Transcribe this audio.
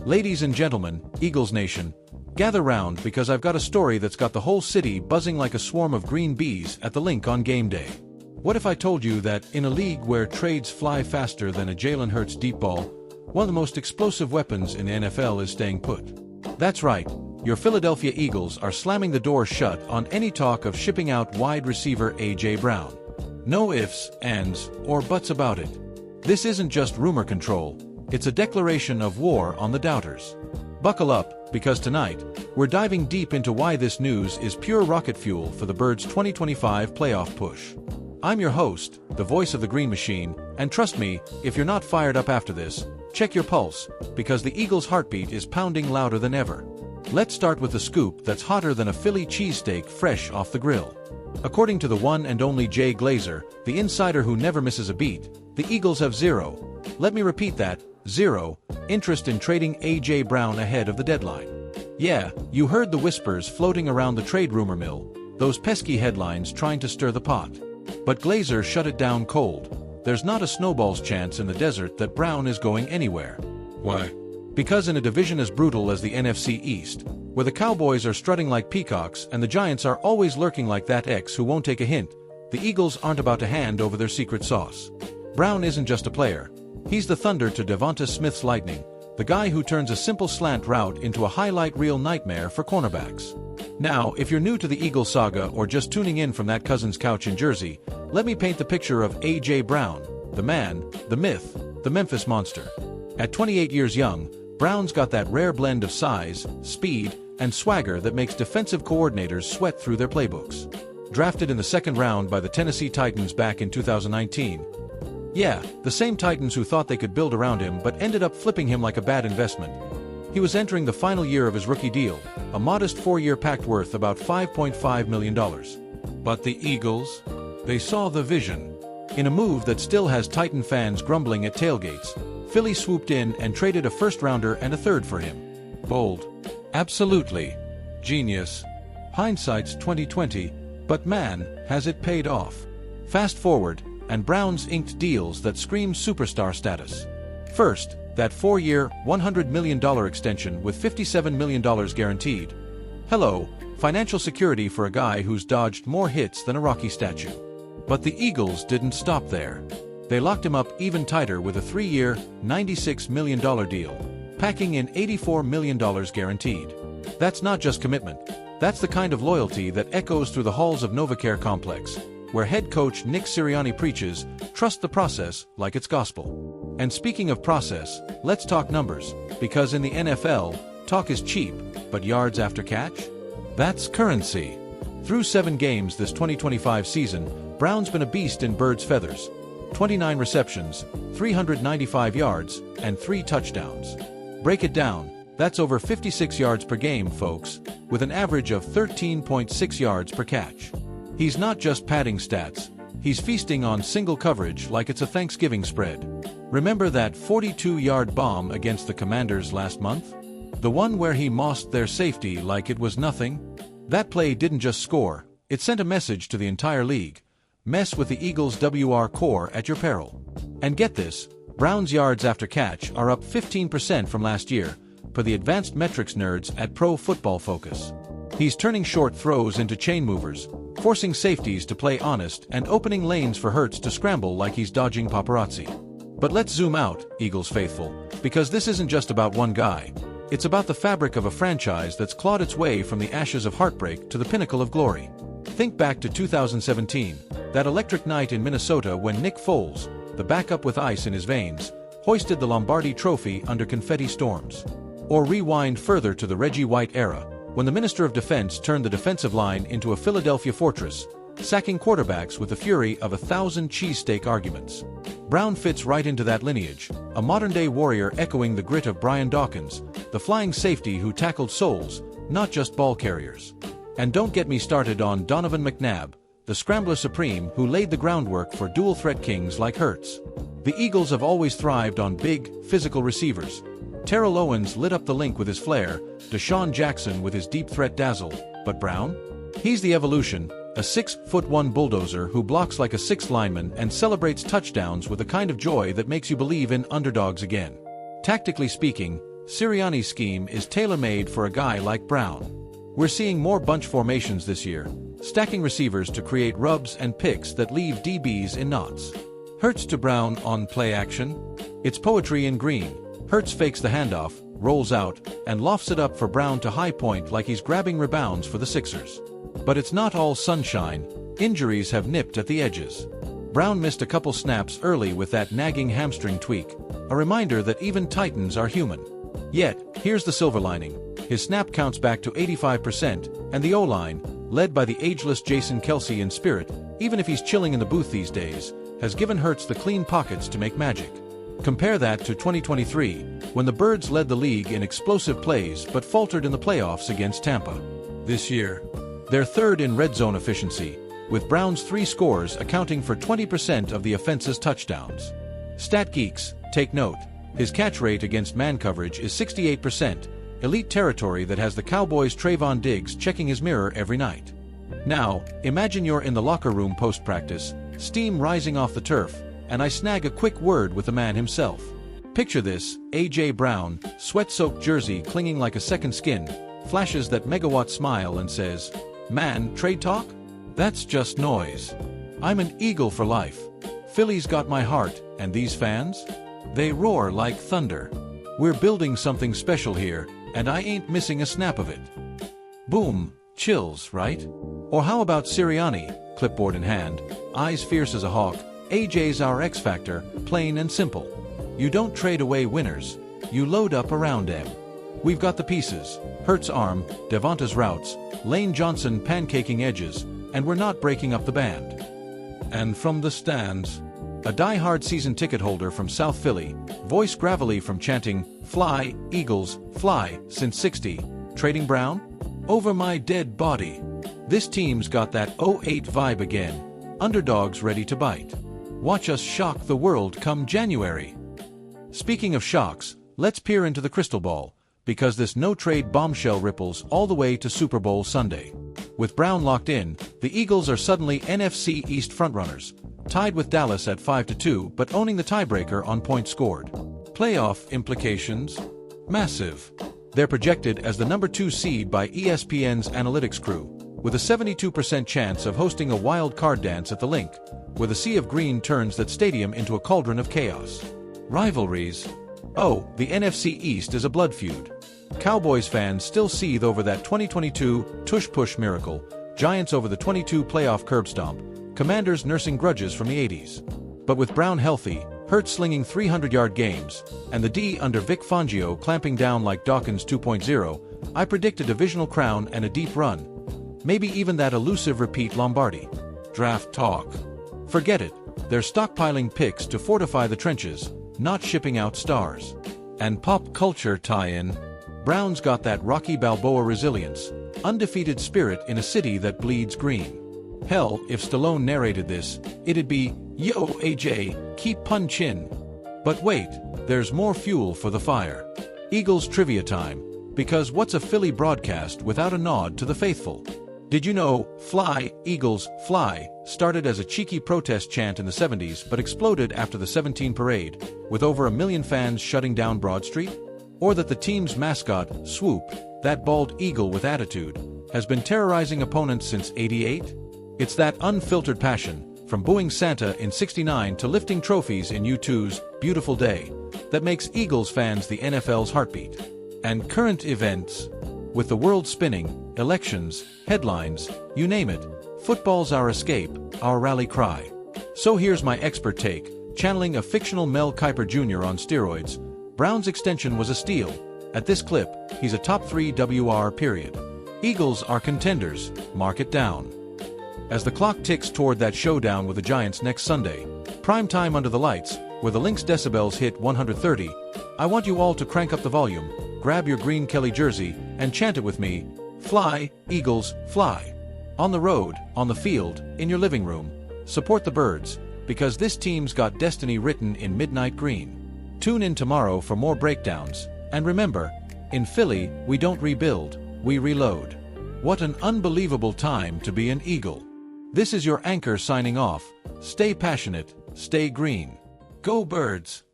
Ladies and gentlemen, Eagles Nation, gather round because I've got a story that's got the whole city buzzing like a swarm of green bees at the link on game day. What if I told you that, in a league where trades fly faster than a Jalen Hurts deep ball, one of the most explosive weapons in the NFL is staying put? That's right, your Philadelphia Eagles are slamming the door shut on any talk of shipping out wide receiver A.J. Brown. No ifs, ands, or buts about it. This isn't just rumor control, it's a declaration of war on the doubters. Buckle up, because tonight, we're diving deep into why this news is pure rocket fuel for the Birds' 2025 playoff push. I'm your host, the voice of the Green Machine, and trust me, if you're not fired up after this, check your pulse, because the Eagles' heartbeat is pounding louder than ever. Let's start with the scoop that's hotter than a Philly cheesesteak fresh off the grill. According to the one and only Jay Glazer, the insider who never misses a beat, the Eagles have let me repeat that, zero interest in trading A.J. Brown ahead of the deadline. Yeah, you heard the whispers floating around the trade rumor mill, those pesky headlines trying to stir the pot. But Glazer shut it down cold. There's not a snowball's chance in the desert that Brown is going anywhere. Why? Because in a division as brutal as the NFC East, where the Cowboys are strutting like peacocks and the Giants are always lurking like that ex who won't take a hint, the Eagles aren't about to hand over their secret sauce. Brown isn't just a player. He's the thunder to Devonta Smith's lightning, the guy who turns a simple slant route into a highlight reel nightmare for cornerbacks. Now, if you're new to the Eagle saga or just tuning in from that cousin's couch in Jersey, let me paint the picture of A.J. Brown, the man, the myth, the Memphis monster. At 28 years young, Brown's got that rare blend of size, speed, and swagger that makes defensive coordinators sweat through their playbooks. Drafted in the second round by the Tennessee Titans back in 2019, yeah, the same Titans who thought they could build around him but ended up flipping him like a bad investment. He was entering the final year of his rookie deal, a modest 4-year pact worth about $5.5 million. But the Eagles? They saw the vision. In a move that still has Titan fans grumbling at tailgates, Philly swooped in and traded a first-rounder and a third for him. Bold. Absolutely. Genius. Hindsight's 2020, but man, has it paid off. Fast forward, and Brown's inked deals that scream superstar status. First, that 4-year, $100 million extension with $57 million guaranteed. Hello, financial security for a guy who's dodged more hits than a Rocky statue. But the Eagles didn't stop there. They locked him up even tighter with a 3-year, $96 million deal, packing in $84 million guaranteed. That's not just commitment. That's the kind of loyalty that echoes through the halls of NovaCare Complex, where head coach Nick Sirianni preaches, trust the process like it's gospel. And speaking of process, let's talk numbers, because in the NFL, talk is cheap, but yards after catch? That's currency. Through 7 games this 2025 season, Brown's been a beast in bird's feathers. 29 receptions, 395 yards, and 3 touchdowns. Break it down, that's over 56 yards per game, folks, with an average of 13.6 yards per catch. He's not just padding stats, he's feasting on single coverage like it's a Thanksgiving spread. Remember that 42-yard bomb against the Commanders last month? The one where he mossed their safety like it was nothing? That play didn't just score, it sent a message to the entire league. Mess with the Eagles' WR core at your peril. And get this, Brown's yards after catch are up 15% from last year, per the advanced metrics nerds at Pro Football Focus. He's turning short throws into chain movers, forcing safeties to play honest and opening lanes for Hurts to scramble like he's dodging paparazzi. But let's zoom out, Eagles faithful, because this isn't just about one guy. It's about the fabric of a franchise that's clawed its way from the ashes of heartbreak to the pinnacle of glory. Think back to 2017, that electric night in Minnesota when Nick Foles, the backup with ice in his veins, hoisted the Lombardi Trophy under confetti storms. Or rewind further to the Reggie White era, when the Minister of Defense turned the defensive line into a Philadelphia fortress, sacking quarterbacks with the fury of 1,000 cheesesteak arguments. Brown fits right into that lineage, a modern-day warrior echoing the grit of Brian Dawkins, the flying safety who tackled souls, not just ball carriers. And don't get me started on Donovan McNabb, the scrambler supreme who laid the groundwork for dual-threat kings like Hurts. The Eagles have always thrived on big, physical receivers. Terrell Owens lit up the link with his flair, Deshaun Jackson with his deep threat dazzle, but Brown? He's the evolution, a 6'1" bulldozer who blocks like a sixth lineman and celebrates touchdowns with the kind of joy that makes you believe in underdogs again. Tactically speaking, Sirianni's scheme is tailor-made for a guy like Brown. We're seeing more bunch formations this year, stacking receivers to create rubs and picks that leave DBs in knots. Hurts to Brown on play action. It's poetry in green. Hurts fakes the handoff, rolls out, and lofts it up for Brown to high point like he's grabbing rebounds for the Sixers. But it's not all sunshine. Injuries have nipped at the edges. Brown missed a couple snaps early with that nagging hamstring tweak, a reminder that even Titans are human. Yet, here's the silver lining. His snap counts back to 85%, and the O-line, led by the ageless Jason Kelce in spirit, even if he's chilling in the booth these days, has given Hurts the clean pockets to make magic. Compare that to 2023, when the Birds led the league in explosive plays but faltered in the playoffs against Tampa. This year, they're third in red zone efficiency, with Brown's 3 scores accounting for 20% of the offense's touchdowns. Stat geeks, take note. His catch rate against man coverage is 68%, elite territory that has the Cowboys' Trayvon Diggs checking his mirror every night. Now, imagine you're in the locker room post-practice, steam rising off the turf, and I snag a quick word with the man himself. Picture this: A.J. Brown, sweat-soaked jersey clinging like a second skin, flashes that megawatt smile and says, "Man, trade talk? That's just noise. I'm an Eagle for life. Philly's got my heart, and these fans? They roar like thunder. We're building something special here, and I ain't missing a snap of it." Boom, chills, right? Or how about Sirianni, clipboard in hand, eyes fierce as a hawk? AJ's our X factor, plain and simple. You don't trade away winners, you load up around them. We've got the pieces: Hurts' arm, Devonta's routes, Lane Johnson pancaking edges, and we're not breaking up the band. And from the stands, a die-hard season ticket holder from South Philly, voice gravelly from chanting, "Fly, Eagles, fly," since '60, trading Brown? Over my dead body. This team's got that '08 vibe again, underdogs ready to bite. Watch us shock the world come January. Speaking of shocks, let's peer into the crystal ball, because this no-trade bombshell ripples all the way to Super Bowl Sunday. With Brown locked in, the Eagles are suddenly NFC East frontrunners, tied with Dallas at 5-2 but owning the tiebreaker on points scored. Playoff implications? Massive. They're projected as the number 2 seed by ESPN's analytics crew, with a 72% chance of hosting a wild card dance at the Link, where the sea of green turns that stadium into a cauldron of chaos. Rivalries? Oh, the NFC East is a blood feud. Cowboys fans still seethe over that 2022 tush-push miracle, Giants over the '22 playoff curb stomp, Commanders nursing grudges from the '80s. But with Brown healthy, Hurts slinging 300-yard games, and the D under Vic Fangio clamping down like Dawkins 2.0, I predict a divisional crown and a deep run. Maybe even that elusive repeat Lombardi. Draft talk. Forget it. They're stockpiling picks to fortify the trenches, not shipping out stars. And pop culture tie-in. Brown's got that Rocky Balboa resilience, undefeated spirit in a city that bleeds green. Hell, if Stallone narrated this, it'd be, "Yo, AJ, keep punchin'." But wait, there's more fuel for the fire. Eagles trivia time, because what's a Philly broadcast without a nod to the faithful? Did you know, "Fly, Eagles, fly," started as a cheeky protest chant in the '70s but exploded after the '17 parade, with over 1 million fans shutting down Broad Street? Or that the team's mascot, Swoop, that bald eagle with attitude, has been terrorizing opponents since '88? It's that unfiltered passion, from booing Santa in '69 to lifting trophies in U2's Beautiful Day, that makes Eagles fans the NFL's heartbeat. And current events. With the world spinning, elections, headlines, you name it, football's our escape, our rally cry. So here's my expert take, channeling a fictional Mel Kiper Jr. on steroids. Brown's extension was a steal. At this clip, he's a top 3 WR period. Eagles are contenders, mark it down. As the clock ticks toward that showdown with the Giants next Sunday, prime time under the lights, where the Lynx decibels hit 130, I want you all to crank up the volume, grab your green Kelly jersey, and chant it with me: "Fly, Eagles, fly." On the road, on the field, in your living room, support the Birds, because this team's got destiny written in midnight green. Tune in tomorrow for more breakdowns, and remember, in Philly, we don't rebuild, we reload. What an unbelievable time to be an Eagle. This is your anchor signing off. Stay passionate, stay green. Go Birds!